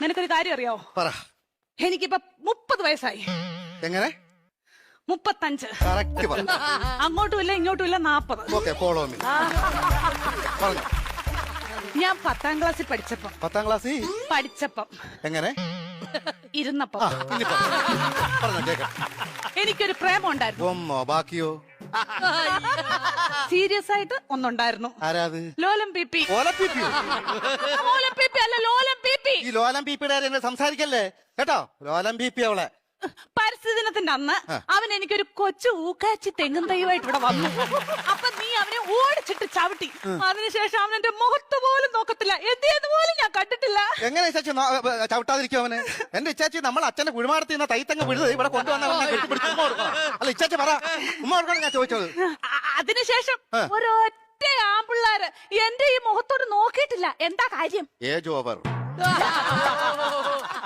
നിനക്കൊരു കാര്യം അറിയാവോ? പറ. എനിക്കിപ്പോ 30 വയസ്സായി. എങ്ങനെ? 35. കറക്റ്റ് പറ. അങ്ങോട്ടും ഇല്ല ഇങ്ങോട്ടും ഇല്ല 40. Okay, follow me. പറഞ്ഞു. ഞാൻ 10ാം ക്ലാസ്സിൽ പഠിച്ചപ്പം 10ാം ക്ലാസ്സിൽ എങ്ങനെ ഇരുന്നപ്പം പറഞ്ഞോ കേക്കാം. എനിക്കൊരു പ്രേമം ഉണ്ടായിരുന്നു. ഒന്നോ ബാക്കിയോ? സീരിയസ് ആയിട്ട് ഒന്നുണ്ടായിരുന്നു. ആരാത്? ലോലം പി. ഓലപ്പിപ്പിയോ? ലോലം പി അല്ല, ലോലം പി. ഈ ലോലം പീപ്പിയുടെ എന്നെ സംസാരിക്കല്ലേ കേട്ടോ. ലോലം പീപ്പി അവളെ. പരിസ്ഥിതി ദിനത്തിന്റെ അന്ന് അവൻ എനിക്കൊരു കൊച്ചു ഊക്കാച്ചി തെങ്ങും തൈവായിട്ട് ഇവിടെ വന്നു. അപ്പൊ നീ അവനെ ഓടിച്ചിട്ട് ചവിട്ടി. അതിനുശേഷം അവൻ എന്റെ മുഖത്ത് പോലും നോക്കത്തില്ല. എന്ത് പോലും ഞാൻ കണ്ടിട്ടില്ല. എങ്ങനെ ഇച്ചാച്ചി ചവിട്ടാതിരിക്കും അവന്? എന്റെ ഇച്ചാച്ചി നമ്മൾ അച്ഛന്റെ കുഴിമാടത്തിൽ നിന്ന് തൈത്തങ്ങ് വിഴുത് ഇവിടെ കൊണ്ടുവന്ന അല്ല ഇച്ചാച്ചി പറ. ഉമ്മ കൊടുക്കണം ഞാൻ ചോദിച്ചത്. അതിനുശേഷം ഒരൊറ്റ ആമ്പിള്ളാര് എന്റെ ഈ മുഖത്തോട് നോക്കിയിട്ടില്ല. എന്താ കാര്യം? Age over.